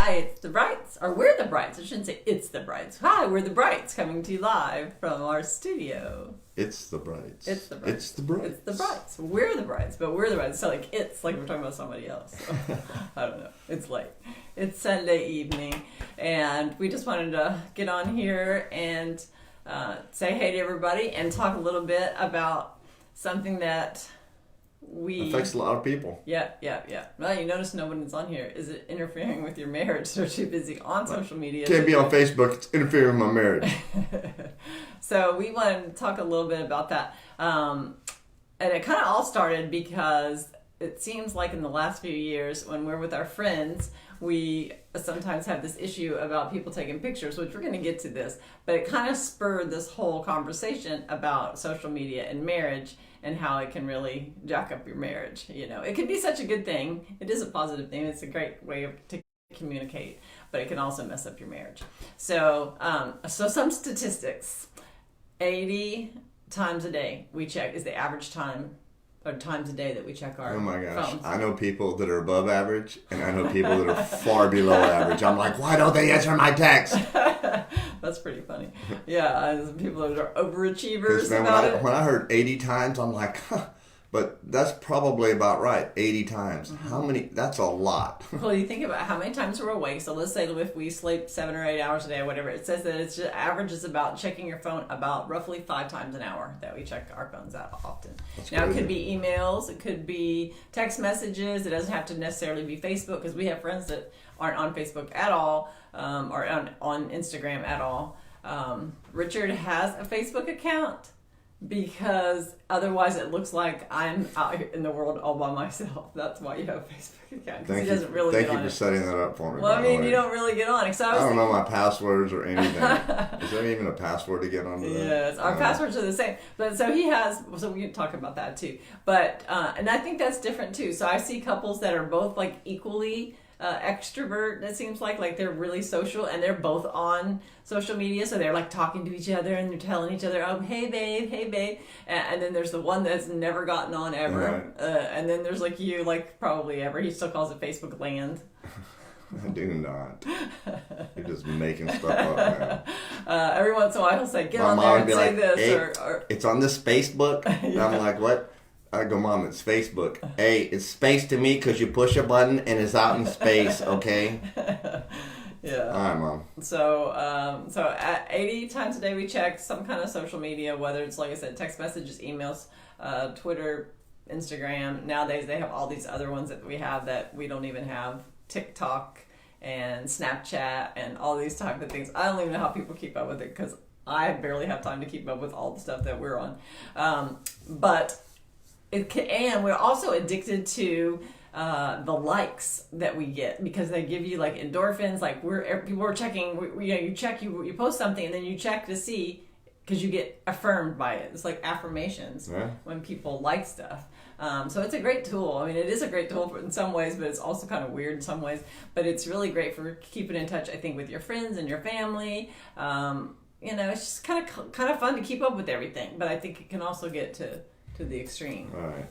Hi, it's the Brights, or we're the Brights. I shouldn't say it's the Brights. Hi, we're the Brights coming to you live from our studio. It's the Brights. It's the Brights. It's the Brights. It's the Brights. We're the Brights, but we're the Brights. So like we're talking about somebody else. So, I don't know. It's late. It's Sunday evening, and we just wanted to get on here and say hey to everybody and talk a little bit about something that affects a lot of people. Yeah. Well, you notice no one's on here. Is it interfering with your marriage? They're too busy on social media. Can't be on Facebook. It's interfering with my marriage. So we wanted to talk a little bit about that. And it kind of all started because it seems like in the last few years when we're with our friends, we sometimes have this issue about people taking pictures, which we're going to get to this. But it kind of spurred this whole conversation about social media and marriage and how it can really jack up your marriage. You know, it can be such a good thing. It is a positive thing. It's a great way to communicate, but it can also mess up your marriage. So, so some statistics: 80 times a day we check is the average time or times a day that we check our phones. Oh my gosh! I know people that are above average, and I know people that are far below average. I'm like, why don't they answer my text? That's pretty funny. Yeah, people that are overachievers man, about it. When I heard 80 times, I'm like, huh. But that's probably about right, 80 times. Mm-hmm. How many? That's a lot. Well, you think about how many times we're awake. So let's say if we sleep 7 or 8 hours a day or whatever, it says that it's just average is about checking your phone about roughly 5 times an hour that we check our phones out often. That's now, crazy. It could be emails. It could be text messages. It doesn't have to necessarily be Facebook because we have friends that aren't on Facebook at all or on Instagram at all. Richard has a Facebook account because otherwise it looks like I'm out here in the world all by myself. That's why you have a Facebook account, because he doesn't really get on it. Thank you for setting that up for me. Well, I mean, you don't really get on it. I don't know my passwords or anything. Is there even a password to get onto that? Yes, our passwords are the same. But so he has, so we can talk about that too. But, and I think that's different too. So I see couples that are both like equally extrovert, it seems like they're really social and they're both on social media, so they're like talking to each other and they're telling each other, oh, hey babe, and then there's the one that's never gotten on ever, right. And then there's like you, like probably ever. He still calls it Facebook land. I do not. You're just making stuff up, man. Every once in a while he'll say, get on there and say like, this, hey, or it's on this Facebook. Yeah. And I'm like, what? I go, Mom, it's Facebook. Hey, it's space to me because you push a button and it's out in space, okay? Yeah. All right, Mom. So, so at 80 times a day we check some kind of social media, whether it's, like I said, text messages, emails, Twitter, Instagram. Nowadays they have all these other ones that we have that we don't even have, TikTok and Snapchat and all these type of things. I don't even know how people keep up with it because I barely have time to keep up with all the stuff that we're on. But and we're also addicted to the likes that we get because they give you like endorphins. Like people are checking. You post something and then you check to see because you get affirmed by it. It's like affirmations when people like stuff. So it's a great tool. I mean, it is a great tool in some ways, but it's also kind of weird in some ways. But it's really great for keeping in touch, I think, with your friends and your family. It's just kind of fun to keep up with everything. But I think it can also get to the extreme. Right.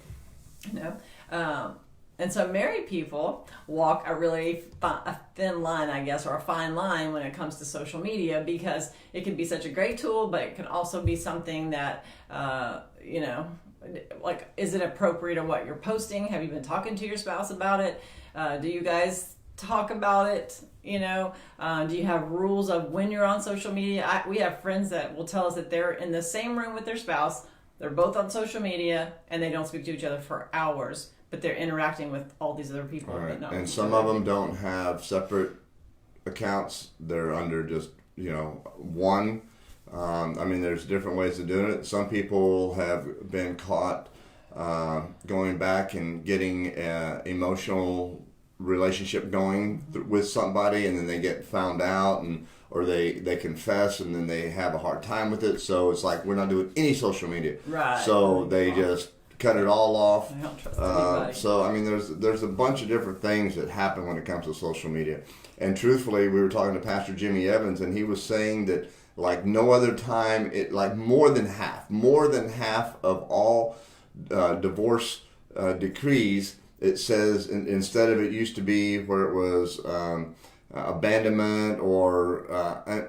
You know? And so married people walk a really a thin line, I guess, or a fine line when it comes to social media because it can be such a great tool, but it can also be something that, like, is it appropriate of what you're posting? Have you been talking to your spouse about it? Do you guys talk about it? Do you have rules of when you're on social media? We have friends that will tell us that they're in the same room with their spouse. They're both on social media, and they don't speak to each other for hours, but they're interacting with all these other people. Right. But and some of them don't have separate accounts. They're under just, one. There's different ways of doing it. Some people have been caught going back and getting an emotional relationship going with somebody, and then they get found out or they confess and then they have a hard time with it. So it's like, we're not doing any social media. Right. So they just cut it all off. I don't trust anybody. So, there's a bunch of different things that happen when it comes to social media. And truthfully, we were talking to Pastor Jimmy Evans, and he was saying that like no other time, more than half of all divorce decrees, it says, instead of it used to be where it was abandonment or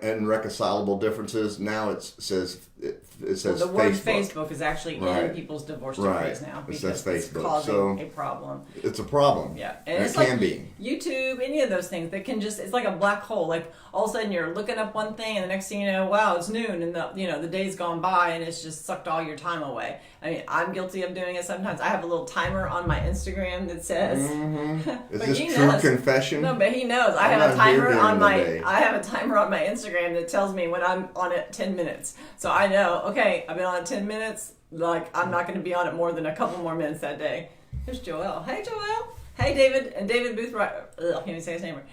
irreconcilable differences. Now it says the word Facebook. Facebook is actually Right. in people's divorce Right. decrees now It because says it's Facebook. causing So- a problem. It's a problem. Yeah, And it's it like can be. YouTube, any of those things that can it's like a black hole. Like all of a sudden you're looking up one thing, and the next thing you know, wow, it's noon, and the day's gone by, and it's just sucked all your time away. I mean, I'm guilty of doing it sometimes. I have a little timer on my Instagram that says, Is But this he true knows. confession? No, but he knows. I I'm have a not here timer during on the my day. I have a timer on my Instagram that tells me when I'm on it 10 minutes. So I know, okay, I've been on it 10 minutes. Like I'm not going to be on it more than a couple more minutes that day. Here's Joel. Hey, Joel. Hey, David. And David Boothright. I can't even say his name right.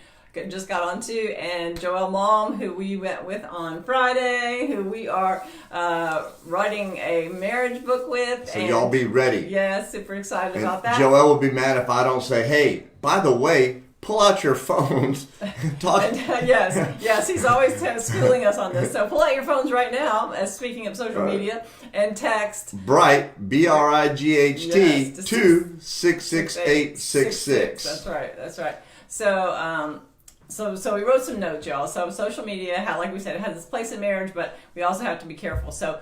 Just got on too. And Joel Mom, who we went with on Friday, who we are writing a marriage book with. So and y'all be ready. yeah, super excited And about that. Joel will be mad if I don't say, hey, by the way, pull out your phones and talk. And, yes, he's always schooling us on this. So pull out your phones right now, as speaking of social Right. media, and text Bright, BRIGHT, Yes, to 2-66866. That's right. So, so we wrote some notes, y'all. So social media, like we said, it has its place in marriage, but we also have to be careful. So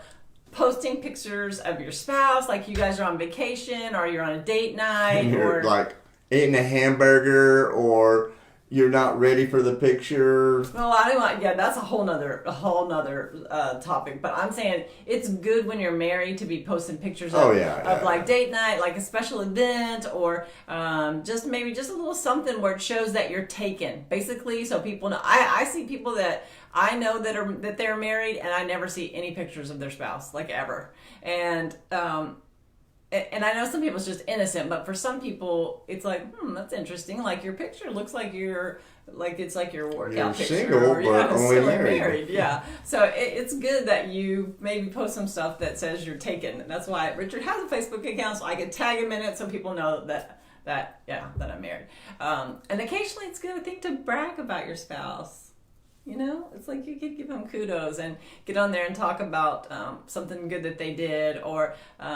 posting pictures of your spouse, like you guys are on vacation, or you're on a date night, You're or like eating a hamburger, or you're not ready for the picture. well, I don't want. Yeah, that's a whole nother topic. But I'm saying it's good when you're married to be posting pictures of, like date night, like a special event, or just a little something where it shows that you're taken, basically, so people know. I see people that I know that they're married, and I never see any pictures of their spouse, like ever, and I know some people it's just innocent, but for some people it's like, that's interesting. Like your picture looks like it's like your workout You're picture. single, or, but only still married. Yeah. So it's good that you maybe post some stuff that says you're taken. And that's why Richard has a Facebook account, so I can tag him in it so people know that I'm married. And occasionally it's good, I think, to brag about your spouse. You know, it's like you could give them kudos and get on there and talk about something good that they did. Or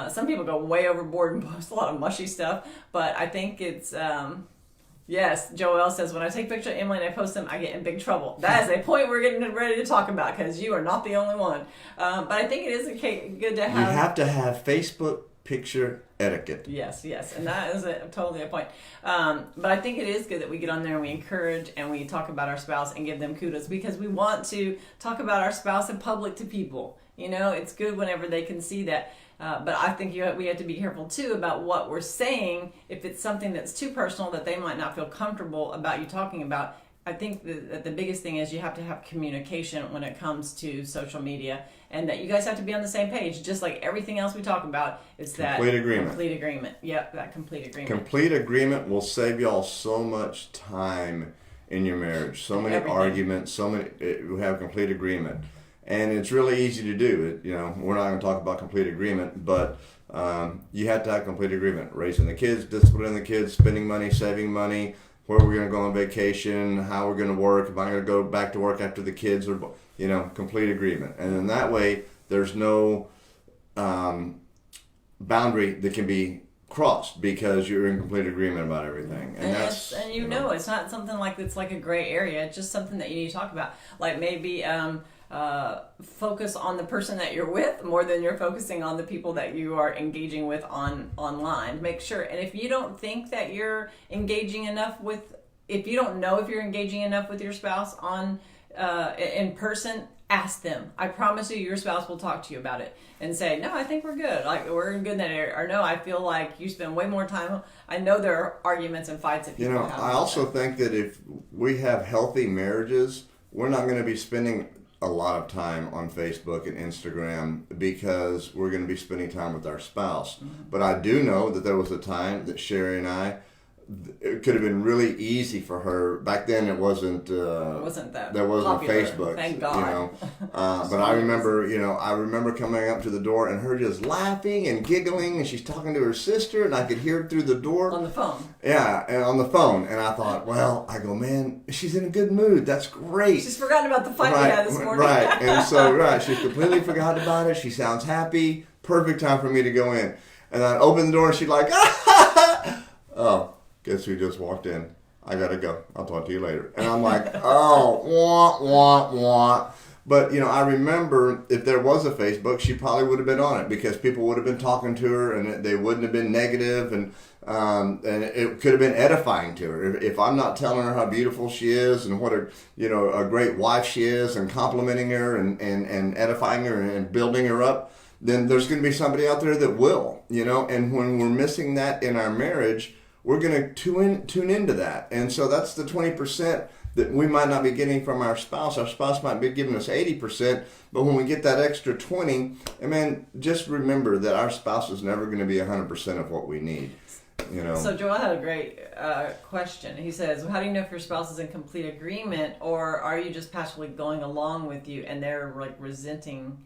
some people go way overboard and post a lot of mushy stuff. But I think it's, yes, Joel says, when I take pictures of Emily and I post them, I get in big trouble. That is a point we're getting ready to talk about because you are not the only one. But I think it is good to have. You have to have Facebook picture etiquette. Yes, and that is totally a point. But I think it is good that we get on there and we encourage and we talk about our spouse and give them kudos because we want to talk about our spouse in public to people. You know, it's good whenever they can see that. But I think we have to be careful too about what we're saying. If it's something that's too personal that they might not feel comfortable about you talking about, I think that the biggest thing is you have to have communication when it comes to social media, and that you guys have to be on the same page. Just like everything else we talk about, it's that Complete agreement. Complete agreement. Yep, that complete agreement. Complete agreement will save y'all so much time in your marriage. So many Everything. arguments. We have complete agreement, and it's really easy to do. We're not going to talk about complete agreement, but you have to have complete agreement. Raising the kids, disciplining the kids, spending money, saving money. Where we're going to go on vacation, how we're going to work, if I'm going to go back to work after the kids are, complete agreement. And in that way, there's no boundary that can be crossed because you're in complete agreement about everything. And that's it's not something like it's like a gray area. It's just something that you need to talk about. Like maybe focus on the person that you're with more than you're focusing on the people that you are engaging with online. Make sure, and if you don't think that you're engaging enough if you don't know if you're engaging enough with your spouse in person, ask them. I promise you, your spouse will talk to you about it and say, no, I think we're good. Like, we're in good in that area. Or no, I feel like you spend way more time. I know there are arguments and fights that people have. I also think that if we have healthy marriages, we're not going to be spending a lot of time on Facebook and Instagram because we're going to be spending time with our spouse. Mm-hmm. But I do know that there was a time that Sherry and I, it could have been really easy for her. Back then, it wasn't. There wasn't popular. Facebook. Thank God. But I remember coming up to the door and her just laughing and giggling, and she's talking to her sister, and I could hear it through the door on the phone. Yeah, and on the phone, and I thought, man, she's in a good mood. That's great. She's forgotten about the fight we had this morning. Right, and so she's completely forgot about it. She sounds happy. Perfect time for me to go in, and I opened the door, and she's like, oh. Guess who just walked in? I gotta go. I'll talk to you later. And I'm like, oh, wah, wah, wah. But, I remember if there was a Facebook, she probably would have been on it because people would have been talking to her and they wouldn't have been negative and it could have been edifying to her. If I'm not telling her how beautiful she is and what a great wife she is and complimenting her and edifying her and building her up, then there's going to be somebody out there that will, and when we're missing that in our marriage, we're going to tune into that. And so that's the 20% that we might not be getting from our spouse. Our spouse might be giving us 80%, but when we get that extra 20, just remember that our spouse is never going to be 100% of what we need. So Joel had a great question. He says, how do you know if your spouse is in complete agreement, or are you just passively going along with you and they're like resenting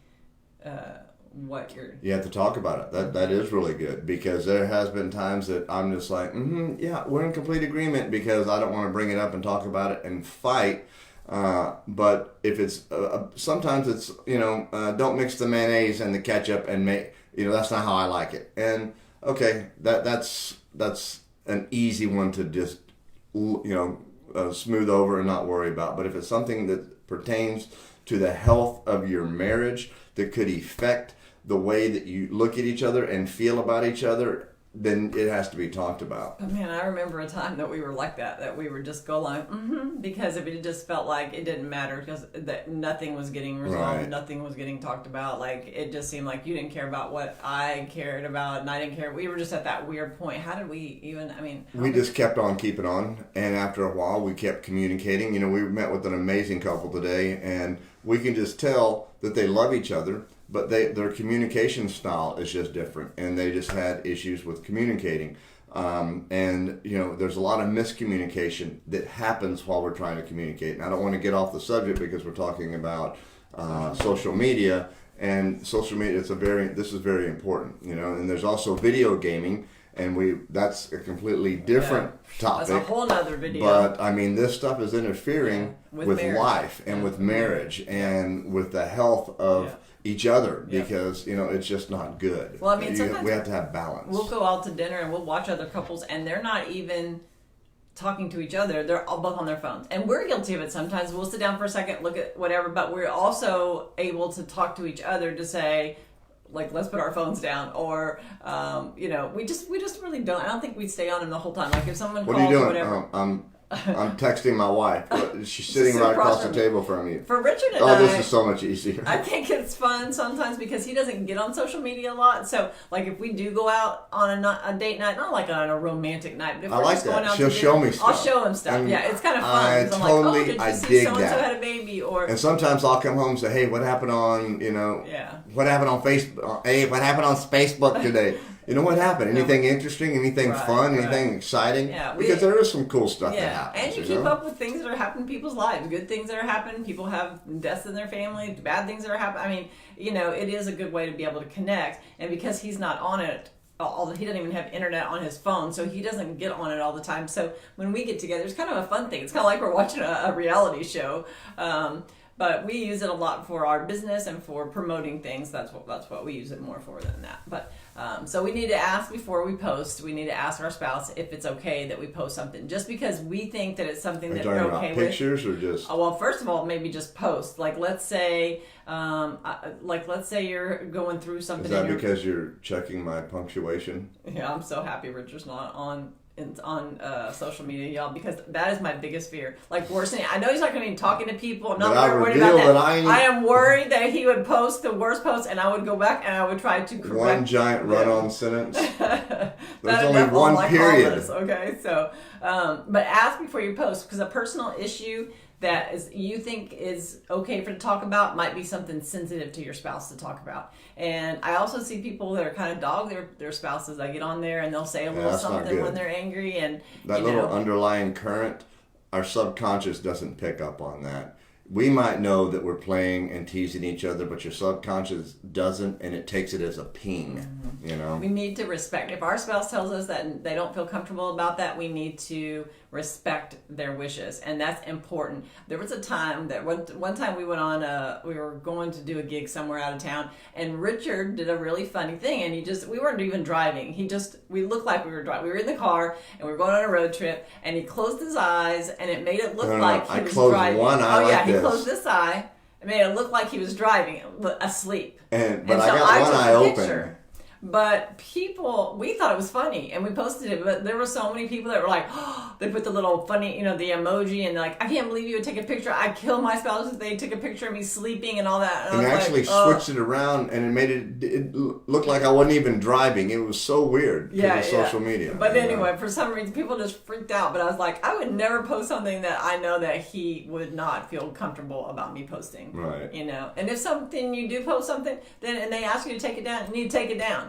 what you're... You have to talk about it. That is really good, because there has been times that I'm just like, yeah, we're in complete agreement, because I don't want to bring it up and talk about it and fight. But if it's sometimes it's don't mix the mayonnaise and the ketchup and make that's not how I like it. And okay, that's an easy one to just smooth over and not worry about. But if it's something that pertains to the health of your marriage that could affect the way that you look at each other and feel about each other, then it has to be talked about. But man, I remember a time that we were like that we would just go along, because if it just felt like it didn't matter, because that nothing was getting resolved, Right. Nothing was getting talked about. Like, it just seemed like you didn't care about what I cared about, and I didn't care. We were just at that weird point. How did we even? We just kept on keeping on, and after a while, we kept communicating. We met with an amazing couple today, and we can just tell that they love each other. But their communication style is just different, and they just had issues with communicating. And there's a lot of miscommunication that happens while we're trying to communicate. And I don't want to get off the subject because we're talking about social media, and social media. This is very important, And there's also video gaming, and that's a completely different topic. That's a whole nother video. But this stuff is interfering with life and with marriage and with the health of each other, because it's just not good. Well, sometimes we have to have balance. We'll go out to dinner and we'll watch other couples, and they're not even talking to each other. They're all both on their phones, and we're guilty of it sometimes. We'll sit down for a second, look at whatever, but we're also able to talk to each other to say, like, let's put our phones down, or we just really don't. I don't think we'd stay on them the whole time. Like, if someone what calls are you doing? or whatever. I'm texting my wife. She's sitting right across the table from you. For Richard and this is so much easier. I think it's fun sometimes because he doesn't get on social media a lot. So, like, if we do go out on a date night, not like on a romantic night, but if I we're like just going that. out She'll to show dinner, me stuff. I'll show him stuff. And yeah, it's kind of fun. I 'Cause I'm totally, like, oh, did you see dig so-and-so that. had a baby? Or, and sometimes I'll come home and say, hey, what happened on, what happened on Facebook? Hey, what happened on Facebook today? What happened? Anything interesting? Anything fun? Anything exciting? Yeah, because there is some cool stuff that happens. And you keep up with things that are happening in people's lives. Good things that are happening. People have deaths in their family. Bad things that are happening. It is a good way to be able to connect. And because he's not on it, he doesn't even have internet on his phone, so he doesn't get on it all the time. So when we get together, it's kind of a fun thing. It's kind of like we're watching a reality show. But we use it a lot for our business and for promoting things. That's what we use it more for than that. But so we need to ask before we post. We need to ask our spouse if it's okay that we post something. Just because we think that it's something that they're okay with. Pictures or just? Well, first of all, maybe just post. Like, let's say you're going through something. Is that because you're checking my punctuation? Yeah, I'm so happy Richard's not on social media, y'all, because that is my biggest fear. Like, worse than, I know he's not going to be talking to people. I'm not worried about that. I am worried that he would post the worst post, and I would go back and I would try to correct. One giant run-on sentence. There's only one one period. Okay, so, but ask before you post, because a personal issue that you think is okay to talk about might be something sensitive to your spouse to talk about. And I also see people that are kind of dog their spouses. I get on there and they'll say a little something when they're angry, and that little underlying current, our subconscious doesn't pick up on that. We might know that we're playing and teasing each other, but your subconscious doesn't, and it takes it as a ping. We need to respect. If our spouse tells us that they don't feel comfortable about that, we need to respect their wishes, and that's important. There was a time that one time we went on we were going to do a gig somewhere out of town, and Richard did a really funny thing, and we weren't even driving. We looked like we were driving. We were in the car and we were going on a road trip, and he closed his eyes and it made it look like he was driving. One eye oh yeah, like he this. closed this eye. It made it look like he was driving asleep. But and I so got one took eye a open. picture. But we thought it was funny, and we posted it, but there were so many people that were like, oh, they put the little funny, the emoji, and they're like, I can't believe you would take a picture. I'd kill my spouse if they took a picture of me sleeping and all that. And actually switched it around, and it made it look like I wasn't even driving. It was so weird because of social media. But anyway, for some reason, people just freaked out. But I was like, I would never post something that I know that he would not feel comfortable about me posting. Right. And if something, you do post something, then and they ask you to take it down, you need to take it down.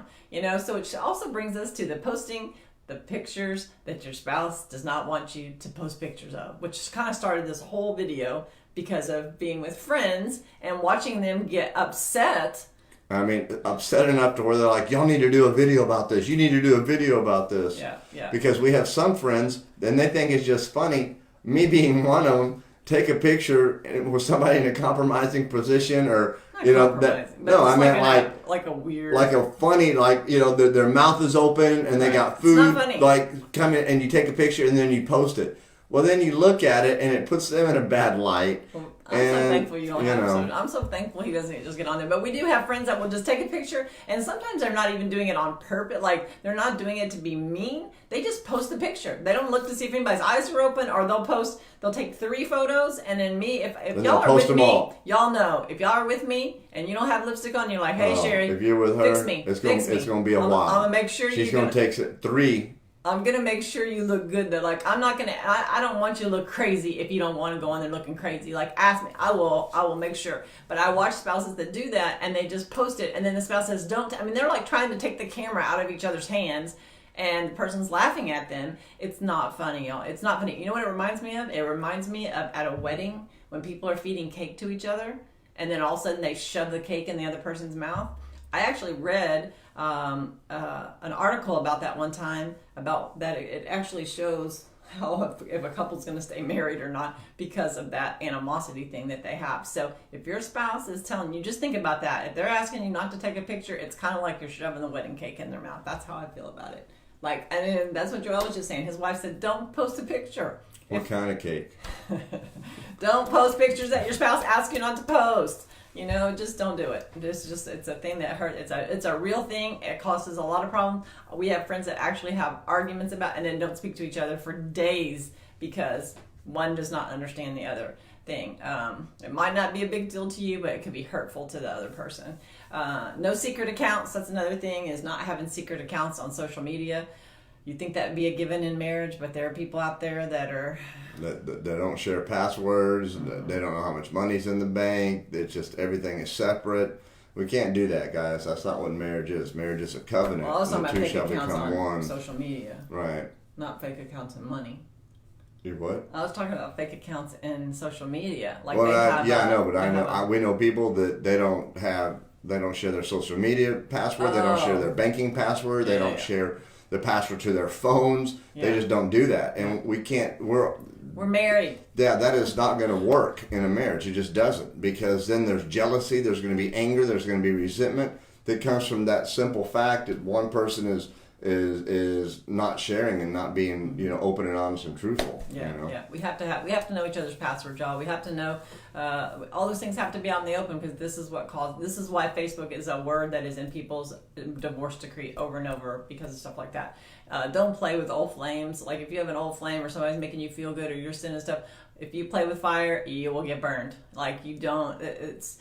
So it also brings us to the posting the pictures that your spouse does not want you to post pictures of, which kind of started this whole video because of being with friends and watching them get upset. I mean, upset enough to where they're like, y'all need to do a video about this. You need to do a video about this. Yeah. Because we have some friends, and they think it's just funny. Me being one of them, take a picture with somebody in a compromising position or... I meant like a weird, like a funny, their mouth is open and they got food, come in and you take a picture and then you post it. Well, then you look at it and it puts them in a bad light. I'm so thankful you don't have I'm so thankful he doesn't just get on there. But we do have friends that will just take a picture, and sometimes they're not even doing it on purpose. Like, they're not doing it to be mean. They just post the picture. They don't look to see if anybody's eyes are open, or they'll take 3 photos, and then if y'all are with me, y'all know. If y'all are with me and you don't have lipstick on, you're like, hey, Sherry, if you're with her, fix me. It's going to be a while. I'm going to make sure she's going to take 3. I'm going to make sure you look good. That I'm not going to, I don't want you to look crazy if you don't want to go on there looking crazy. Like, ask me. I will make sure. But I watch spouses that do that and they just post it. And then the spouse says, they're like trying to take the camera out of each other's hands and the person's laughing at them. It's not funny, y'all. It's not funny. You know what it reminds me of? It reminds me of at a wedding when people are feeding cake to each other and then all of a sudden they shove the cake in the other person's mouth. I actually read an article about that one time, about that it actually shows how if a couple's going to stay married or not because of that animosity thing that they have. So if your spouse is telling you, just think about that. If they're asking you not to take a picture, it's kind of like you're shoving the wedding cake in their mouth. That's how I feel about it. And that's what Joel was just saying. His wife said, don't post a picture. What kind of cake? Don't post pictures that your spouse asks you not to post. Just don't do it. It's a thing that hurts. It's a real thing. It causes a lot of problems. We have friends that actually have arguments about and then don't speak to each other for days because one does not understand the other thing. It might not be a big deal to you, but it could be hurtful to the other person. No secret accounts. That's another thing, is not having secret accounts on social media. You think that would be a given in marriage, but there are people out there that are... That don't share passwords. They don't know how much money's in the bank. It's just everything is separate. We can't do that, guys. That's not what marriage is. Marriage is a covenant. Well, I was talking about fake shall accounts become on one. social media. Right. Not fake accounts and money. You what? I was talking about fake accounts in social media. Like, well, I know. We know people that they don't share their social media password. They don't share their banking password. They don't share the password to their phones. They just don't do that, and we can't. We're married. Yeah, that is not going to work in a marriage. It just doesn't, because then there's jealousy, there's going to be anger, there's going to be resentment that comes from that simple fact that one person is not sharing and not being open and honest and truthful. Yeah. We have to know each other's password, y'all. We have to know all those things have to be out in the open, because this is why Facebook is a word that is in people's divorce decree over and over, because of stuff like that. Don't play with old flames. Like, if you have an old flame or somebody's making you feel good or you're sending stuff, if you play with fire, you will get burned. Like, you don't. It's.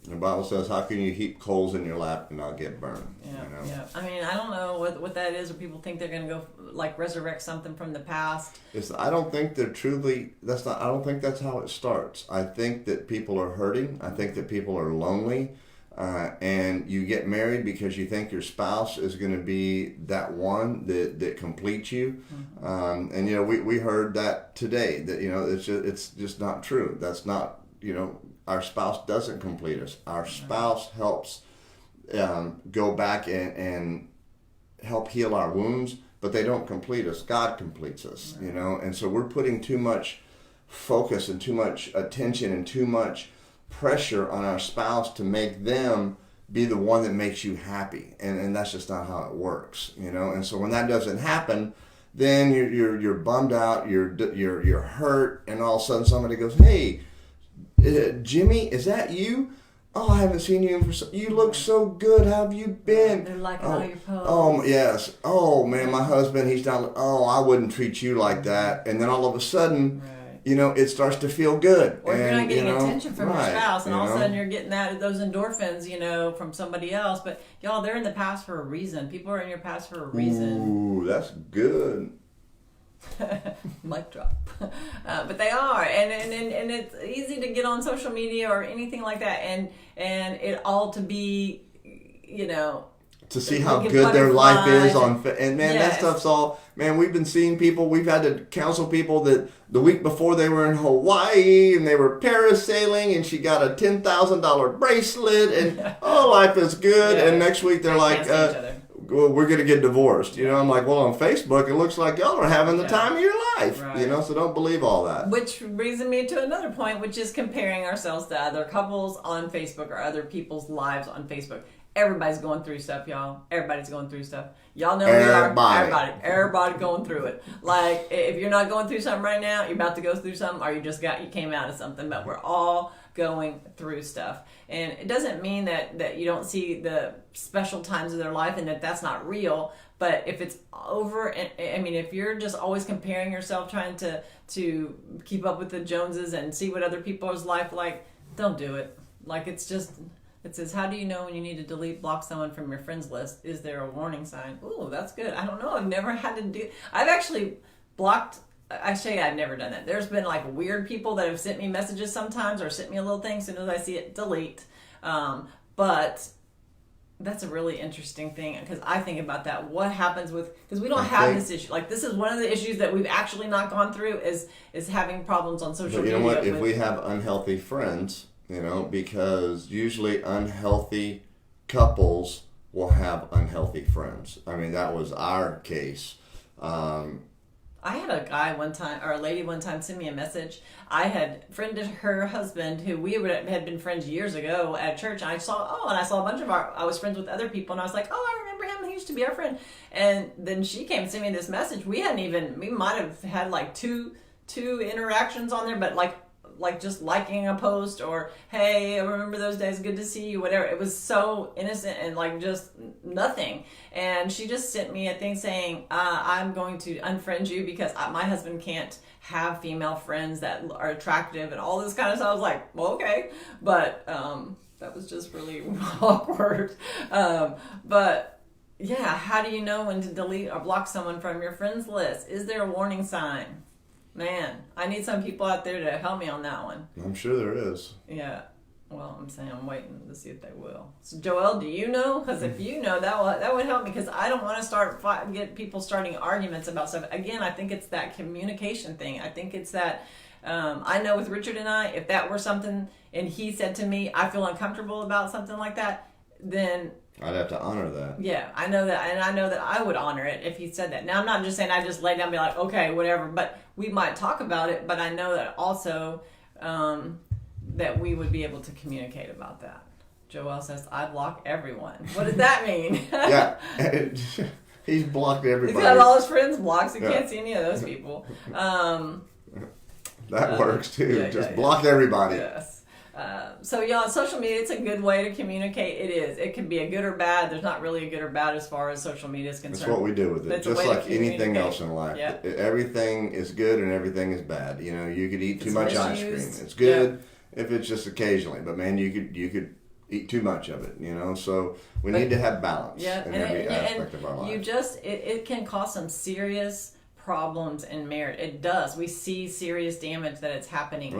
The Bible says, how can you heap coals in your lap and not get burned? Yeah. I mean, I don't know what that is, or people think they're going to go, resurrect something from the past. I don't think they're truly, I don't think that's how it starts. I think that people are hurting. I think that people are lonely. And you get married because you think your spouse is going to be that one that completes you. Mm-hmm. And we heard that today, that it's just not true. That's not, our spouse doesn't complete us. Our spouse helps go back and help heal our wounds, but they don't complete us. God completes us, you know? And so we're putting too much focus and too much attention and too much pressure on our spouse to make them be the one that makes you happy. And that's just not how it works, you know? And so when that doesn't happen, then you're bummed out, you're hurt, and all of a sudden somebody goes, "Hey, Jimmy, is that you? Oh, I haven't seen you you look so good. How have you been?" They're liking all your posts. Oh, yes. Oh, man, my husband, he's down. Oh, I wouldn't treat you like that. And then all of a sudden, you know, it starts to feel good. Or if you're not getting attention from your spouse, and all of a sudden know? you're getting those endorphins, you know, from somebody else. But y'all, they're in the past for a reason. People are in your past for a reason. Ooh, that's good. Mic drop. But they are, and it's easy to get on social media or anything like that, and it all to be, you know, to see how good their life is and man, that stuff's all, man, we've been seeing people, we've had to counsel people that the week before they were in Hawaii and they were parasailing and she got a $10,000 bracelet and oh, life is good. And next week they're like, well, we're going to get divorced. You know, I'm like, well, on Facebook, it looks like y'all are having the time of your life. Right. You know, so don't believe all that. Which brings me to another point, which is comparing ourselves to other couples on Facebook or other people's lives on Facebook. Everybody's going through stuff, y'all. Everybody's going through stuff. Y'all know we are. Everybody going through it. Like, if you're not going through something right now, you're about to go through something, or you came out of something. But we're all going through stuff. And it doesn't mean that you don't see the special times of their life and that's not real. But if it's over, I mean, if you're just always comparing yourself, trying to keep up with the Joneses and see what other people's life like, don't do it. Like, it says, how do you know when you need to block someone from your friends list? Is there a warning sign? Ooh, that's good. I don't know. I've never had to do. I've actually blocked. Actually, I've never done that. There's been like weird people that have sent me messages sometimes or sent me a little thing. As soon as I see it, delete. But that's a really interesting thing because I think about that. What happens because we don't have this issue. Like, this is one of the issues that we've actually not gone through is having problems on social media. You know what? If we have unhealthy friends, you know, because usually unhealthy couples will have unhealthy friends. I mean, that was our case. I had a guy one time, or a lady one time, send me a message. I had friended her husband, who we had been friends years ago at church, and I saw a bunch of I was friends with other people, and I was like, oh, I remember him, he used to be our friend. And then she came and sent me this message. We might have had like two interactions on there, but like just liking a post or, hey, I remember those days, good to see you, whatever. It was so innocent and like just nothing. And she just sent me a thing saying, I'm going to unfriend you because my husband can't have female friends that are attractive and all this kind of stuff. I was like, well, okay. But that was just really awkward. But yeah, how do you know when to delete or block someone from your friends list? Is there a warning sign? Man, I need some people out there to help me on that one. I'm sure there is. Yeah. Well, I'm saying I'm waiting to see if they will. So, Joel, do you know? Because if you know, that would help me. Because I don't want to get people starting arguments about stuff. Again, I think it's that communication thing. I think it's that. I know with Richard and I, if that were something, and he said to me, I feel uncomfortable about something like that, then I'd have to honor that. Yeah, I know that, and I know that I would honor it if he said that. Now, I'm not just saying I just lay down and be like, okay, whatever, but we might talk about it, but I know that also that we would be able to communicate about that. Joel says, I block everyone. What does that mean? Yeah, he's blocked everybody. He's got all his friends blocked, so he can't see any of those people. That works too. Just block everybody. Yes. So y'all, social media, it's a good way to communicate. It is. It can be a good or bad. There's not really a good or bad as far as social media is concerned. That's what we do with it. It's just like anything else in life. Yep. Everything is good and everything is bad. You know, you could eat too much ice cream. It's good if it's just occasionally, but man, you could eat too much of it, you know. So we need to have balance in every aspect of our life. It can cause some serious problems in marriage. It does. We see serious damage that it's happening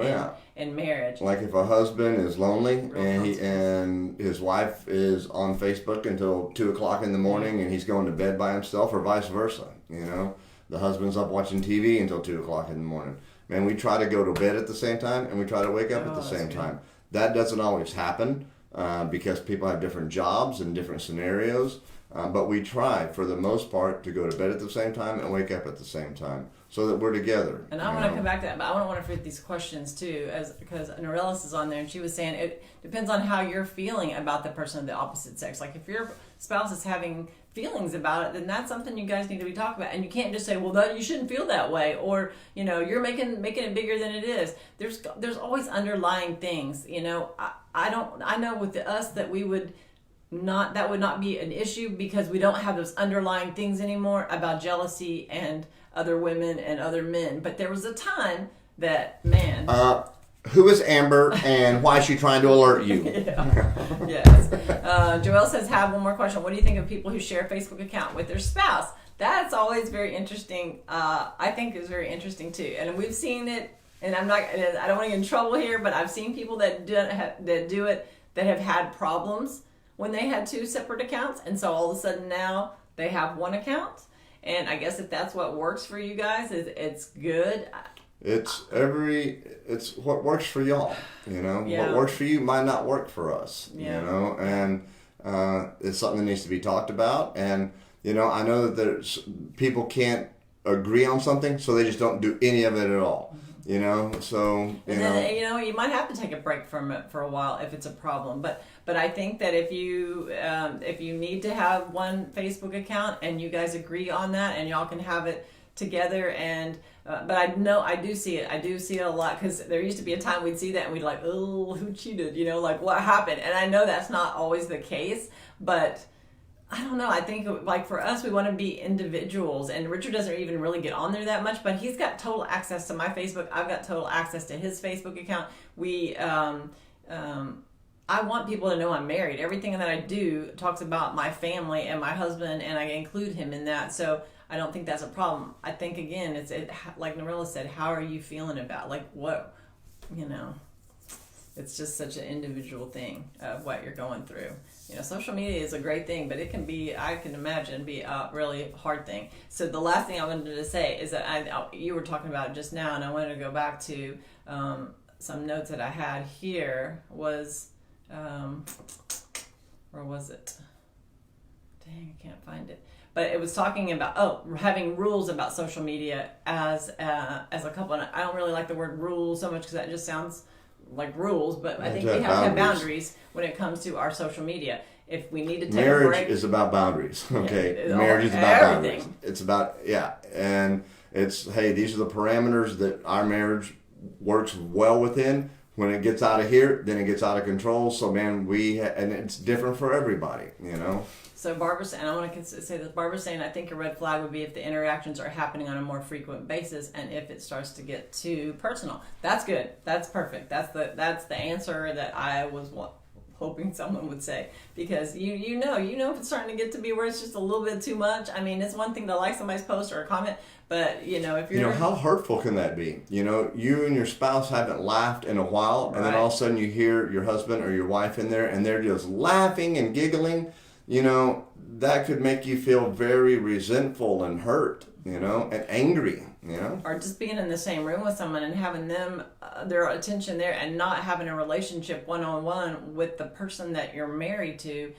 in marriage. Like if a husband is lonely and his wife is on Facebook until 2:00 in the morning and he's going to bed by himself, or vice versa. You know, the husband's up watching TV until 2:00 in the morning. Man, we try to go to bed at the same time and we try to wake up at the same time. That doesn't always happen because people have different jobs and different scenarios. But we try, for the most part, to go to bed at the same time and wake up at the same time so that we're together. And I want to come back to that, but I want to read these questions too, because Norellis is on there, and she was saying it depends on how you're feeling about the person of the opposite sex. Like if your spouse is having feelings about it, then that's something you guys need to be talking about. And you can't just say, well, you shouldn't feel that way, or you're making it bigger than it is. There's always underlying things. I know with us that we would not, that would not be an issue because we don't have those underlying things anymore about jealousy and other women and other men. But there was a time that, man. Who is Amber and why is she trying to alert you? Yes. Joelle says, have one more question. What do you think of people who share a Facebook account with their spouse? That's always very interesting. I think it's very interesting too. And we've seen it, and I don't want to get in trouble here, but I've seen people that do it that have had problems when they had two separate accounts. And so all of a sudden now they have one account. And I guess if that's what works for you guys, it's good. It's what works for y'all, Yeah. What works for you might not work for us, Yeah. and it's something that needs to be talked about. And I know that there's people can't agree on something, so they just don't do any of it at all. So then, you might have to take a break from it for a while if it's a problem. But I think that if you need to have one Facebook account and you guys agree on that and y'all can have it together, and but I do see it a lot, because there used to be a time we'd see that and we'd like, oh, who cheated, like what happened. And I know that's not always the case, but I don't know. I think like for us, we want to be individuals, and Richard doesn't even really get on there that much, but he's got total access to my Facebook. I've got total access to his Facebook account. I want people to know I'm married. Everything that I do talks about my family and my husband, and I include him in that. So I don't think that's a problem. I think, again, it's like Norella said, how are you feeling about, like, what, it's just such an individual thing of what you're going through. Social media is a great thing, but it can be, I can imagine, be a really hard thing. So the last thing I wanted to say is that you were talking about it just now, and I wanted to go back to some notes that I had here was, where was it? Dang, I can't find it. But it was talking about having rules about social media as a couple. And I don't really like the word rules so much because that just sounds like rules. But I think we have to have boundaries when it comes to our social media. If we need to take a break, marriage is about boundaries. Okay, yeah, marriage is about everything. Boundaries. It's about and it's, hey, these are the parameters that our marriage works well within. When it gets out of here, then it gets out of control. So, man, and it's different for everybody, So Barbara's saying, I want to say this. Barbara's saying, I think a red flag would be if the interactions are happening on a more frequent basis, and if it starts to get too personal. That's good. That's perfect. That's the answer that I was hoping someone would say, because you know if it's starting to get to be where it's just a little bit too much. I mean, it's one thing to like somebody's post or a comment, but if you're how hurtful can that be? You and your spouse haven't laughed in a while, and then all of a sudden you hear your husband or your wife in there, and they're just laughing and giggling. That could make you feel very resentful and hurt, and angry, Or just being in the same room with someone and having them, their attention there, and not having a relationship one-on-one with the person that you're married to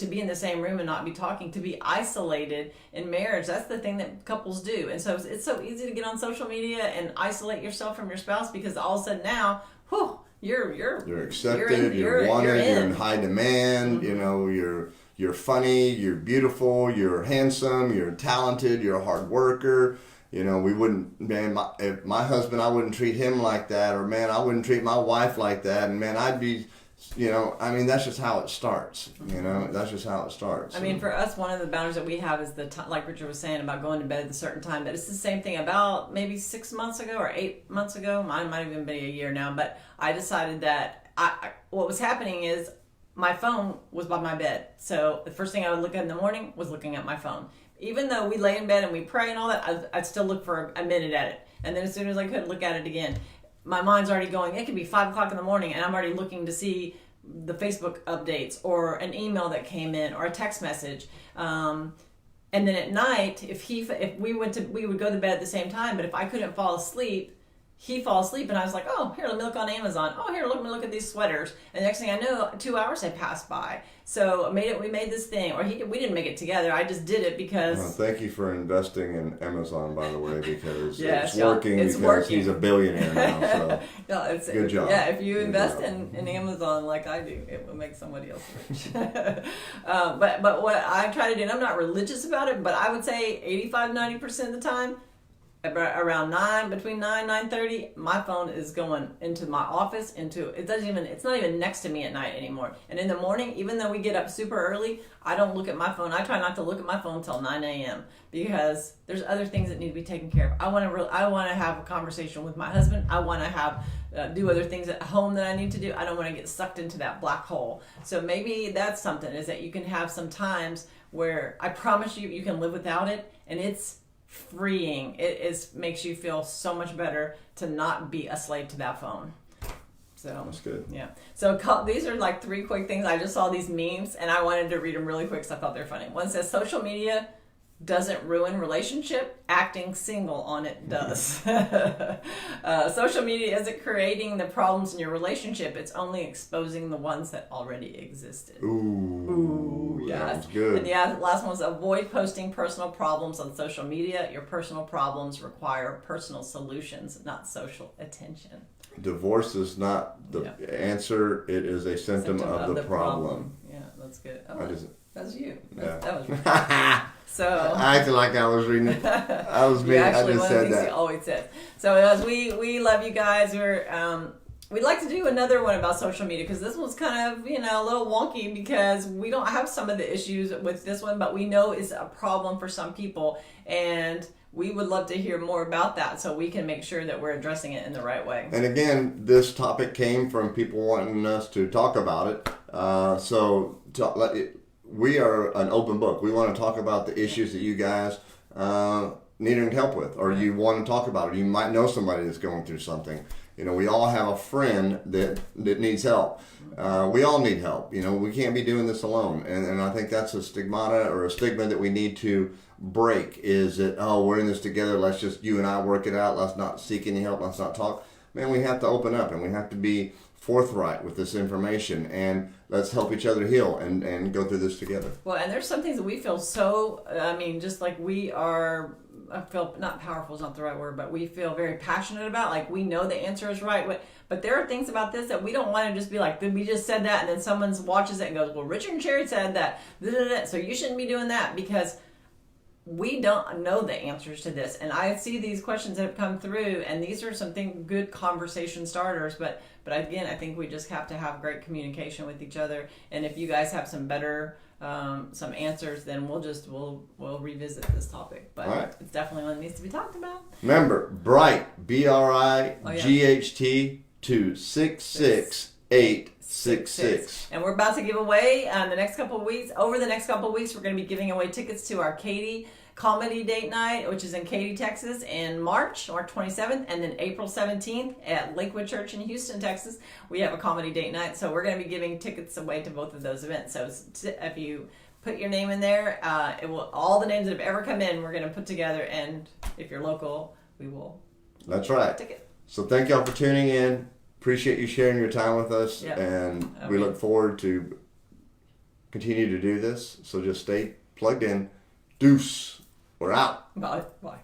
be in the same room and not be talking, to be isolated in marriage. That's the thing that couples do. And so it's so easy to get on social media and isolate yourself from your spouse, because all of a sudden now, you're accepted, you're wanted, you're in high demand, Mm-hmm. You're funny, you're beautiful, you're handsome, you're talented, you're a hard worker. We wouldn't, if my husband, I wouldn't treat him like that, or man, I wouldn't treat my wife like that, and man, I'd be, that's just how it starts. That's just how it starts. I mean, for us, one of the boundaries that we have is like Richard was saying about going to bed at a certain time. That it's the same thing about maybe 6 months ago or 8 months ago. Mine might have even been a year now, but I decided that what was happening is my phone was by my bed. So the first thing I would look at in the morning was looking at my phone. Even though we lay in bed and we pray and all that, I'd still look for a minute at it. And then as soon as I could, look at it again. My mind's already going, it could be 5 o'clock in the morning, and I'm already looking to see the Facebook updates or an email that came in or a text message. And then at night, if we would go to bed at the same time, but if I couldn't fall asleep, he falls asleep, and I was like, oh, here, let me look on Amazon. Oh, here, let me look at these sweaters. And the next thing I know, 2 hours had passed by. So we made this thing, or we didn't make it together. I just did it because. Well, thank you for investing in Amazon, by the way, because Yes, it's working it's because working. he's a billionaire now. So No, it's, good job. Yeah, if you Good invest job. in Amazon like I do, it will make somebody else rich. But what I try to do, and I'm not religious about it, but I would say 85-90% of the time, around between 9:30, my phone is going into my office. It's not even next to me at night anymore. And in the morning, even though we get up super early, I don't look at my phone. I try not to look at my phone until 9 a.m. because there's other things that need to be taken care of. I want to have a conversation with my husband. I want to have do other things at home that I need to do. I don't want to get sucked into that black hole. So maybe that's something, is that you can have some times where I promise you can live without it, and it's freeing. Makes you feel so much better to not be a slave to that phone. So That's good. Yeah. So these are like 3 quick things. I just saw these memes and I wanted to read them really quick because I thought they're funny. One says, social media doesn't ruin relationship, acting single on it does. Social media isn't creating the problems in your relationship, it's only exposing the ones that already existed. Ooh, Yes. Sounds good. And the last one was, avoid posting personal problems on social media. Your personal problems require personal solutions, not social attention. Divorce is not the answer; it is a symptom of the problem. Yeah, that's good. That's you. Yeah. That was so. I acted like I was reading it. I was me. I Actually, just one of the said things he that. always says. So as we love you guys. We'd like to do another one about social media because this one's kind of, a little wonky because we don't have some of the issues with this one, but we know it's a problem for some people, and we would love to hear more about that so we can make sure that we're addressing it in the right way. And again, this topic came from people wanting us to talk about it. We are an open book. We want to talk about the issues that you guys needing help with, or you want to talk about it. You might know somebody that's going through something. We all have a friend that needs help. We all need help. We can't be doing this alone. And I think that's a stigmata or a stigma that we need to break, is that, we're in this together. Let's just, you and I, work it out. Let's not seek any help. Let's not talk. Man, we have to open up and we have to be forthright with this information, and let's help each other heal and go through this together. Well, and there's some things that we feel just like we are, I feel, not powerful is not the right word, but we feel very passionate about, like we know the answer is right. But there are things about this that we don't want to just be like, we just said that, and then someone watches it and goes, well, Richard and Sherry said that, so you shouldn't be doing that, because we don't know the answers to this. And I see these questions that have come through, and these are good conversation starters, but again, I think we just have to have great communication with each other. And if you guys have some better some answers, then we'll revisit this topic. But right. It's definitely one that needs to be talked about. Remember, BRIGHT, BRIGHT to 66866. And we're about to give away over the next couple of weeks, we're going to be giving away tickets to our Katy Comedy Date Night, which is in Katy, Texas, in March 27th, and then April 17th at Lakewood Church in Houston, Texas. We have a comedy date night, so we're going to be giving tickets away to both of those events. So if you put your name in there, all the names that have ever come in, we're going to put together, and if you're local, we will. That's right. Ticket. So thank y'all for tuning in. Appreciate you sharing your time with us, and we look forward to continue to do this. So just stay plugged in. Deuce. We're out. Bye. Bye.